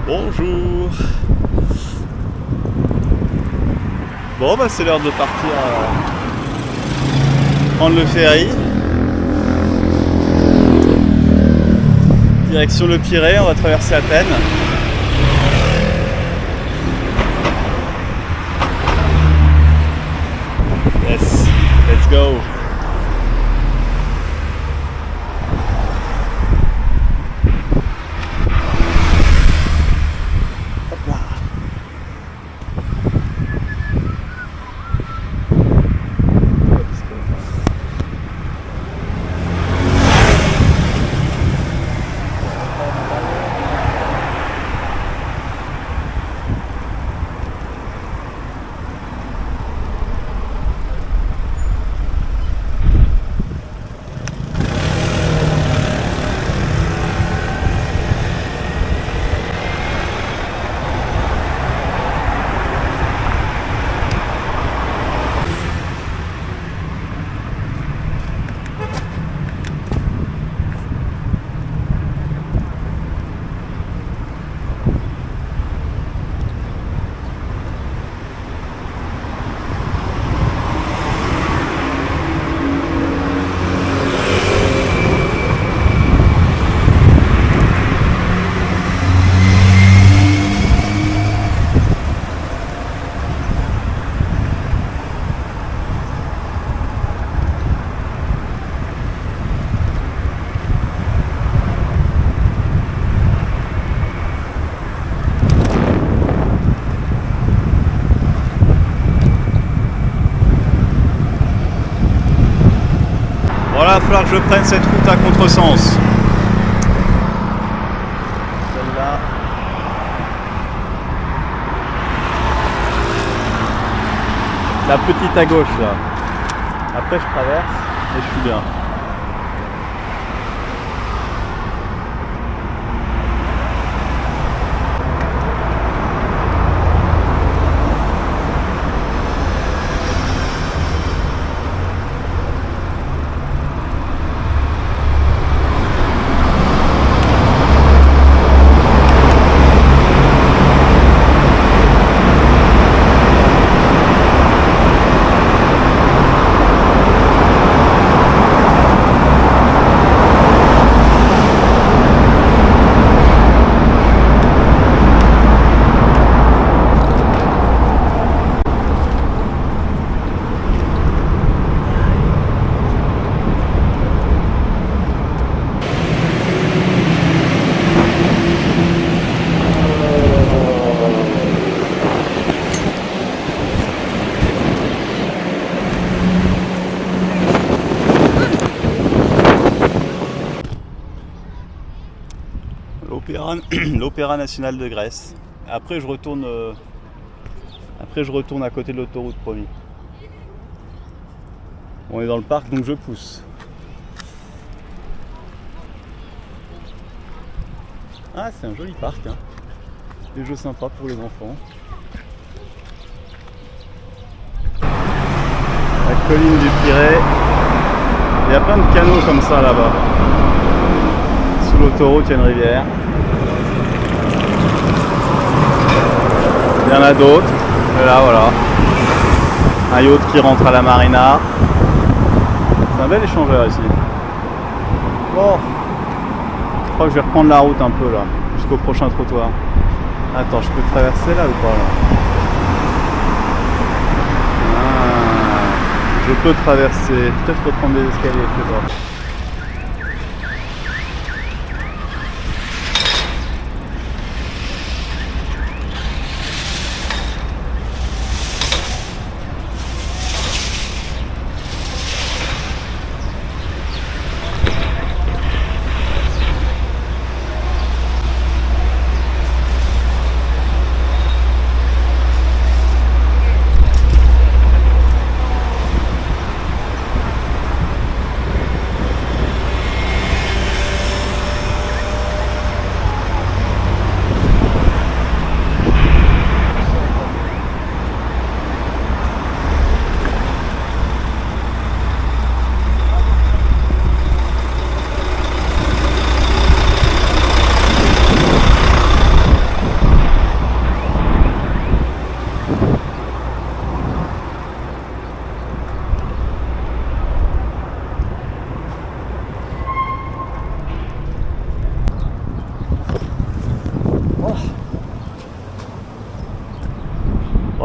Bonjour. Bon bah c'est l'heure de partir prendre le ferry. Direction le Pirée, on va traverser Athènes. Yes, let's go. Voilà, il va falloir que je prenne cette route à contresens. Celle-là. La petite à gauche là. Après je traverse et je suis bien. L'Opéra national de Grèce. Après je retourne à côté de l'autoroute, promis. On est dans le parc donc je pousse. Ah, c'est un joli parc, hein. Des jeux sympas pour les enfants. La colline du Pirée. Il y a plein de canaux comme ça là-bas. Sous l'autoroute, il y a une rivière. Il y en a d'autres. Et là, voilà. Un yacht qui rentre à la marina. C'est un bel échangeur ici. Bon. Je crois que je vais reprendre la route un peu là, jusqu'au prochain trottoir. Attends, je peux traverser là ou pas là? Ah, je peux traverser. Peut-être reprendre des escaliers, je sais pas.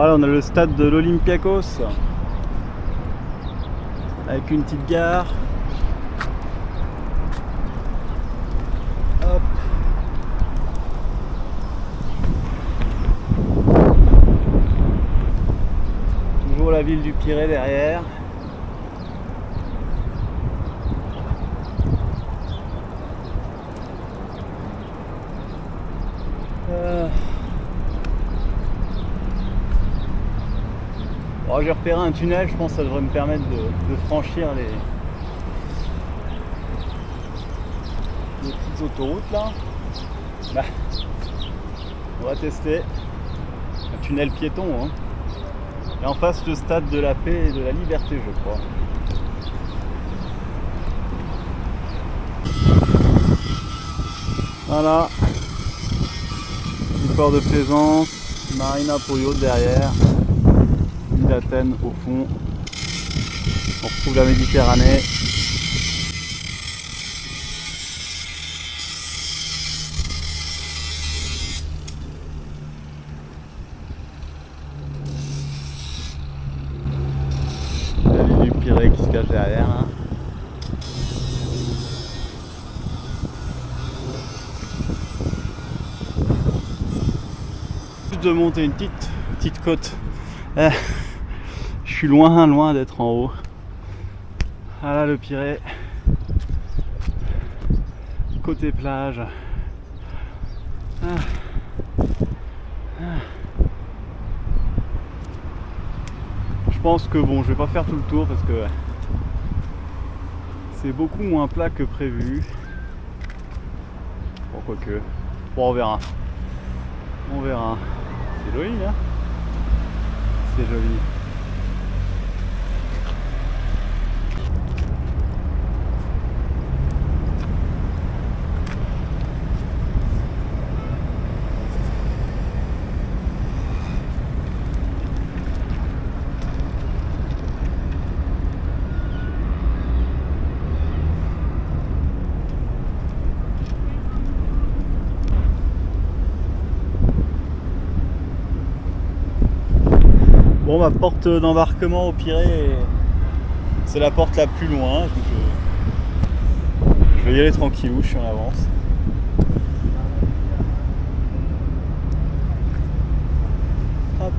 Voilà, on a le stade de l'Olympiakos avec une petite gare. Hop. Toujours la ville du Pirée derrière. Bon, j'ai repéré un tunnel, je pense que ça devrait me permettre de franchir les petites autoroutes là. Bah, on va tester. Un tunnel piéton, hein. Et en face le stade de la paix et de la liberté, je crois. Voilà. Du port de Plaisance, Marina pour yacht derrière, l'île d'Athènes au fond. On retrouve la Méditerranée. La ville du Pirée qui se cache derrière là. De monter une petite côte. Je suis loin d'être en haut. Voilà le Pirée. Côté plage. Je pense que bon, je vais pas faire tout le tour parce que c'est beaucoup moins plat que prévu. Bon, quoique. Bon, on verra. On verra. C'est joli, hein? C'est joli. Bon, ma porte d'embarquement au Pirée, c'est la porte la plus loin. Je vais y aller tranquillou, je suis en avance. Hop.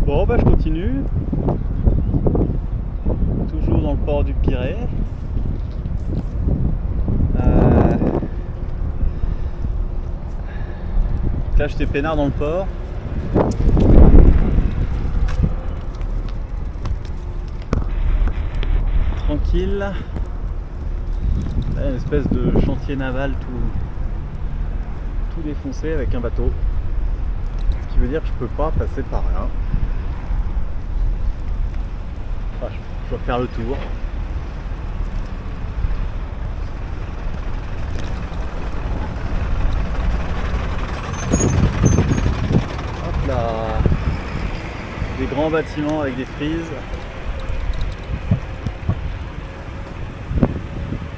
Bon, bah je continue. Toujours dans le port du Pirée. Là, j'étais peinard dans le port. Tranquille. Là, une espèce de chantier naval tout défoncé avec un bateau. Ce qui veut dire que je peux pas passer par là. Enfin, je dois faire le tour. Hop là. Des grands bâtiments avec des frises.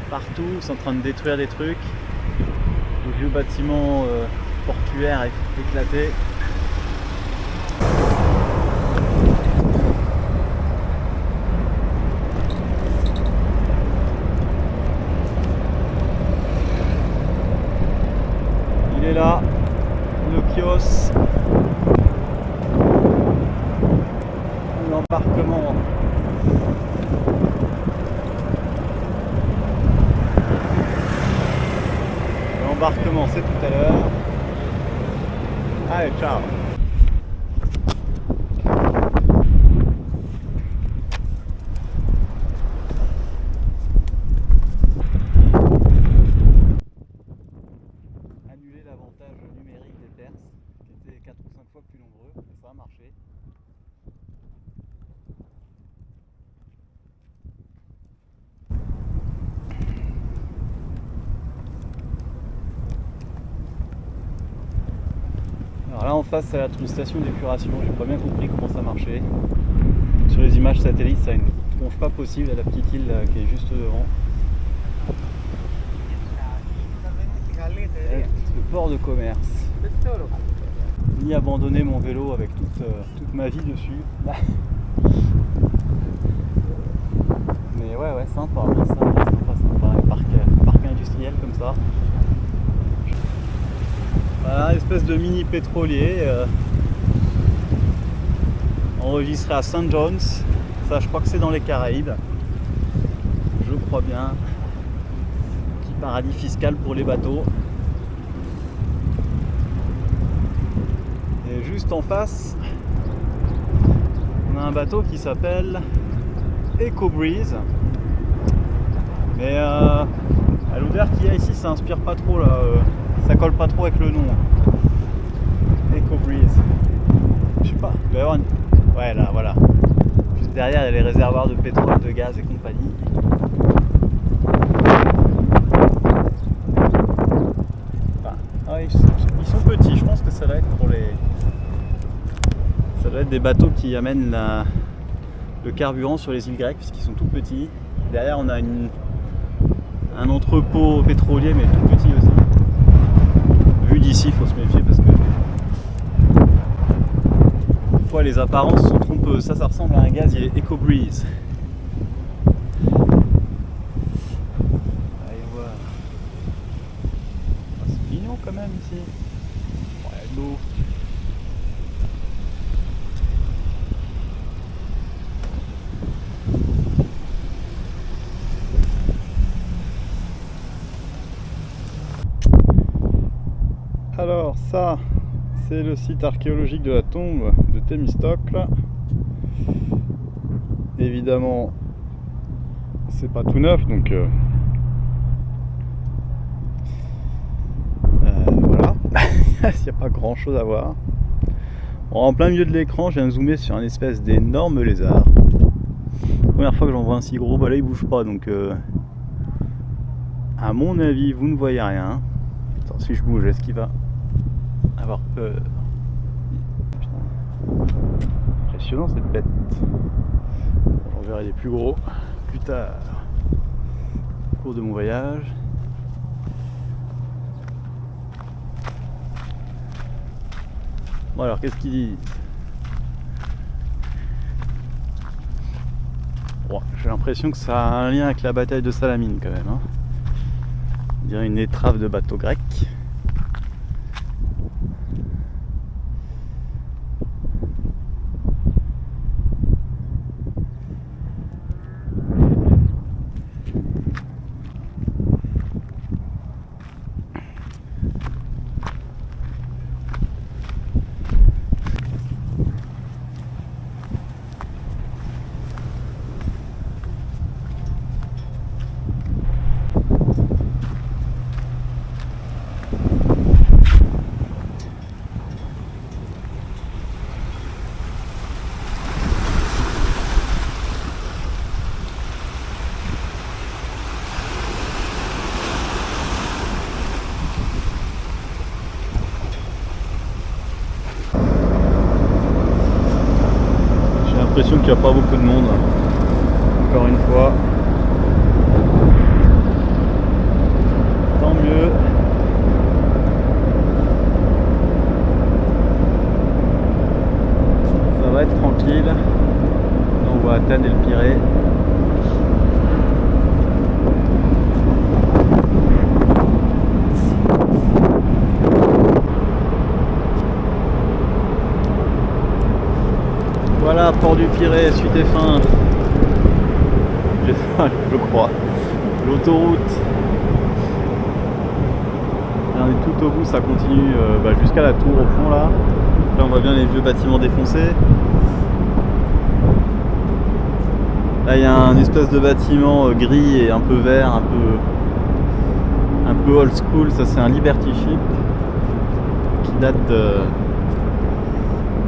Partout, c'est en train de détruire des trucs. Des vieux bâtiments portuaires éclatés. Il est là, le kiosque, l'embarquement. L'embarquement, c'est tout à l'heure. Allez, ciao. Annuler l'avantage numérique des Perses, qui étaient 4 ou 5 fois plus nombreux, et ça a marché. Alors là en face c'est une station d'épuration, j'ai pas bien compris comment ça marchait. Sur les images satellites ça a une tronche pas possible à la petite île là, qui est juste devant. Le port de commerce. Ni abandonner mon vélo avec toute ma vie dessus. Mais ouais sympa, un parc industriel comme ça. Voilà, une espèce de mini pétrolier enregistré à St. John's. Ça je crois que c'est dans les Caraïbes. Je crois bien. Petit paradis fiscal pour les bateaux. Et juste en face, on a un bateau qui s'appelle Eco Breeze. Mais à l'odeur qu'il y a ici, ça inspire pas trop là. Ça colle pas trop avec le nom. Eco Breeze. Je sais pas, il doit y avoir une... Ouais là voilà. Juste derrière il y a les réservoirs de pétrole, de gaz et compagnie. Ils sont petits, je pense que ça va être pour les... Ça doit être des bateaux qui amènent le carburant sur les îles grecques puisqu'ils sont tout petits. Derrière on a un entrepôt pétrolier mais tout petit aussi. Vu d'ici il faut se méfier parce que parfois les apparences sont trompeuses. Ça ressemble à un gazier Eco Breeze. Allez voir. Ah, c'est mignon quand même ici. Ouais, l'eau. Alors ça, c'est le site archéologique de la tombe de Thémistocle. Évidemment, c'est pas tout neuf, donc voilà. Il n'y a pas grand chose à voir. Bon, en plein milieu de l'écran, je viens de zoomer sur un espèce d'énorme lézard. Première fois que j'en vois un si gros, bah là il bouge pas, donc à mon avis, vous ne voyez rien. Attends, si je bouge, est-ce qu'il va avoir peur? Putain. Impressionnant cette bête. J'en verrai des plus gros plus tard au cours de mon voyage. Bon alors qu'est-ce qu'ils disent? Bon, j'ai l'impression que ça a un lien avec la bataille de Salamine quand même, hein. On dirait une étrave de bateau grec. J'ai l'impression qu'il n'y a pas beaucoup de monde. Encore une fois. Tant mieux. Ça va être tranquille. Là, on voit Athènes et le Pirée. Voilà, port du Pirée, suite et fin. Je crois. L'autoroute. On est tout au bout, ça continue jusqu'à la tour au fond là. Là on voit bien les vieux bâtiments défoncés. Là il y a un espèce de bâtiment gris et un peu vert, un peu old school. Ça c'est un Liberty Ship qui date de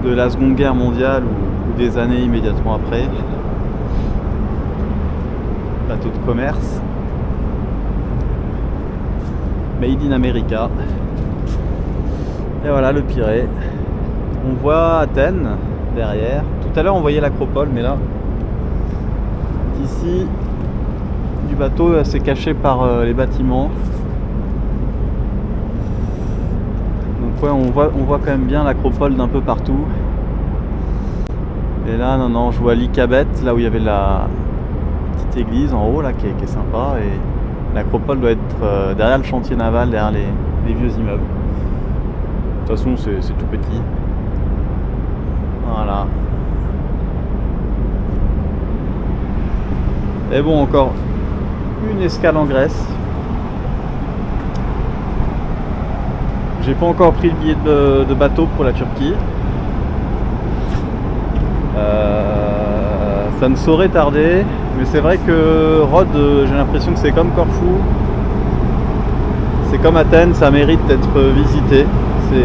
la Seconde Guerre mondiale ou des années immédiatement après. Bateau de commerce. Made in America. Et voilà le Pirée. On voit Athènes derrière. Tout à l'heure on voyait l'Acropole, mais là, ici, du bateau, c'est caché par les bâtiments. Donc ouais, on voit quand même bien l'Acropole d'un peu partout. Et là, non, je vois l'Icabette, là où il y avait la petite église en haut, là, qui est sympa. Et l'Acropole doit être derrière le chantier naval, derrière les vieux immeubles. De toute façon, c'est tout petit. Voilà. Et bon, encore une escale en Grèce. J'ai pas encore pris le billet de bateau pour la Turquie. Ça ne saurait tarder, mais c'est vrai que Rhodes, j'ai l'impression que c'est comme Corfou, c'est comme Athènes, ça mérite d'être visité. Si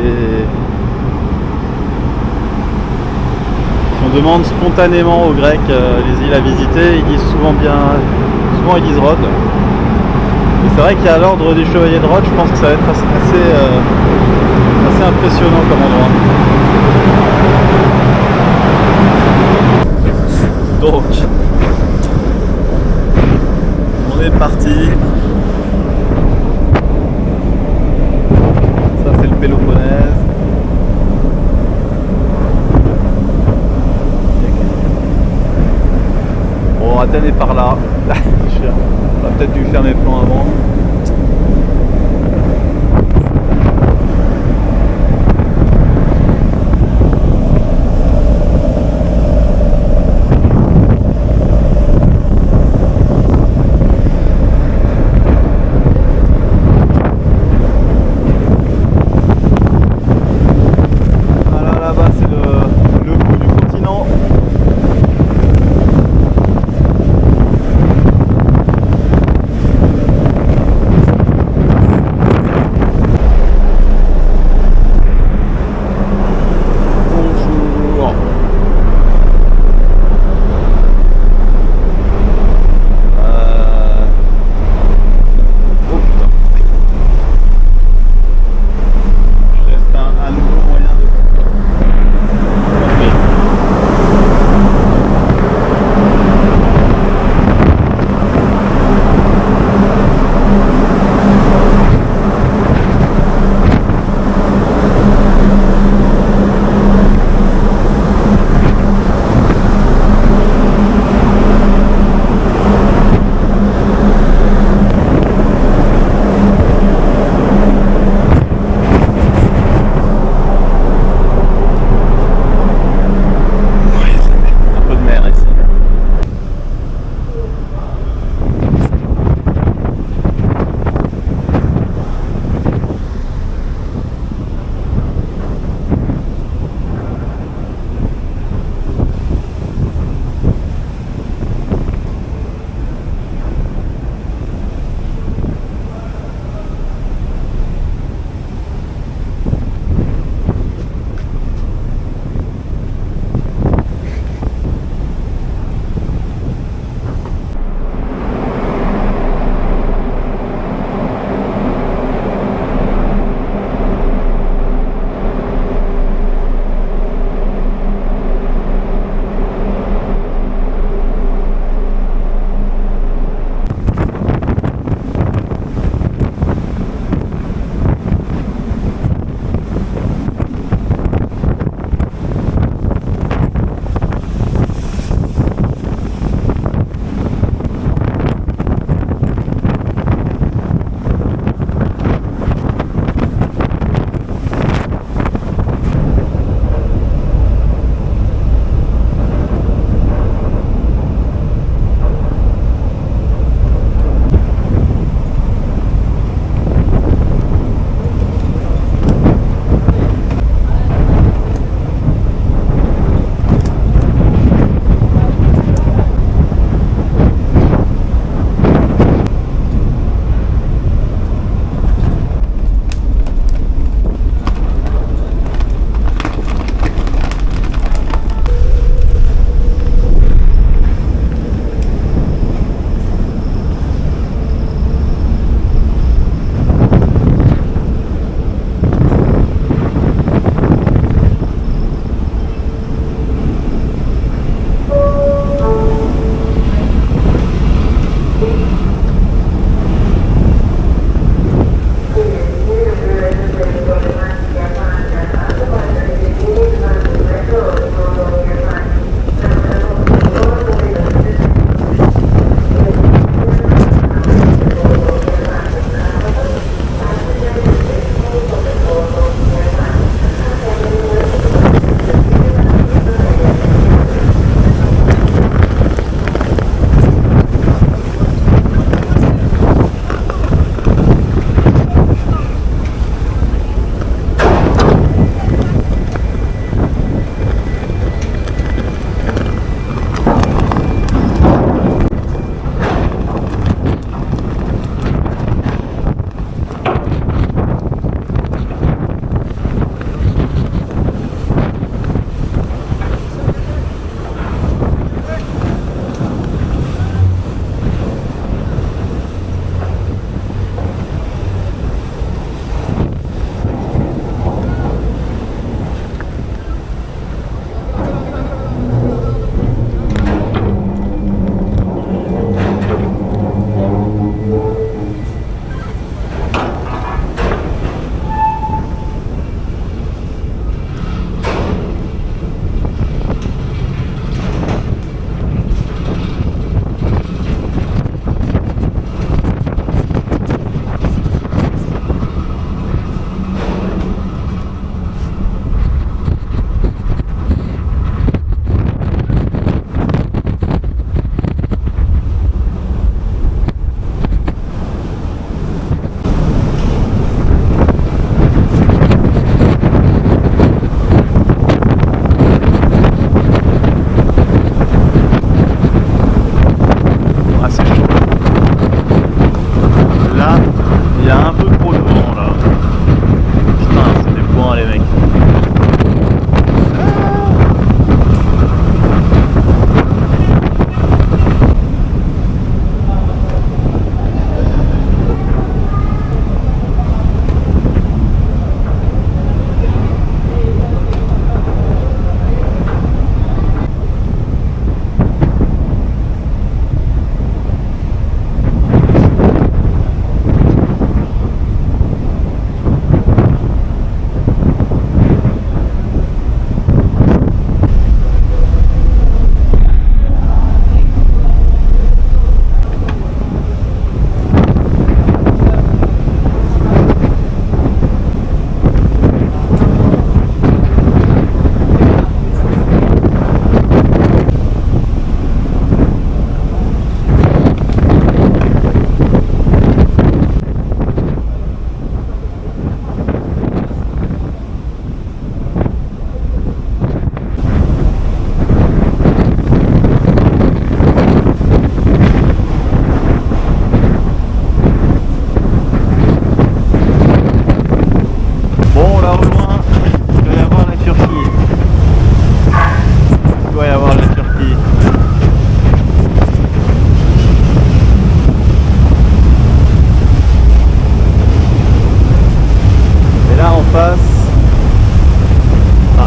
on demande spontanément aux Grecs les îles à visiter, ils disent souvent ils disent Rhodes. Et c'est vrai qu'à l'ordre du chevalier de Rhodes, je pense que ça va être assez impressionnant comme endroit. Donc, on est parti. Ça c'est le Péloponnèse. Bon, Athènes est par là. On a peut-être dû faire mes plans avant.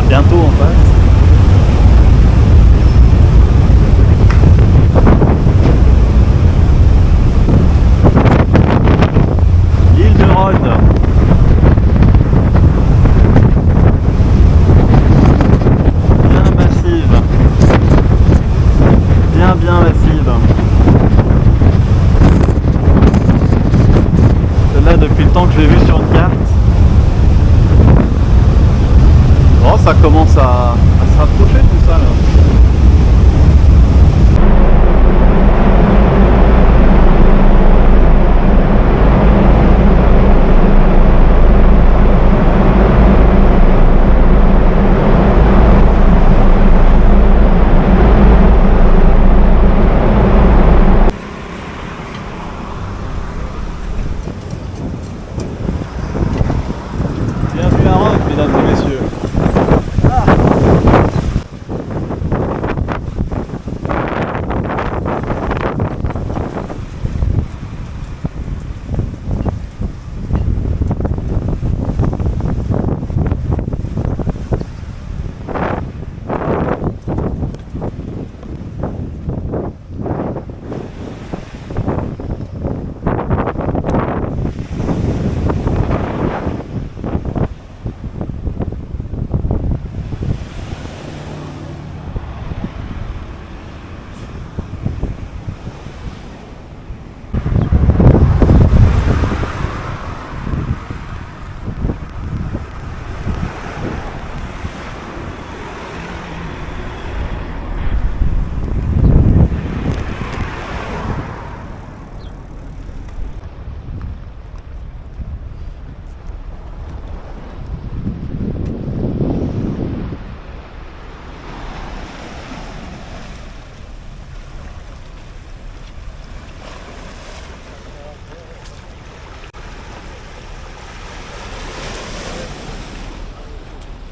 bientôt en fait. L'île de Rhodes. Bien massive. Bien massive. Celle-là depuis le temps que je l'ai vu sur une carte. Oh, ça commence à se rapprocher tout ça là. Bienvenue à Rhodes, mesdames et messieurs.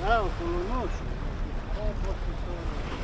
Ah, o colonoso. Oh, professor.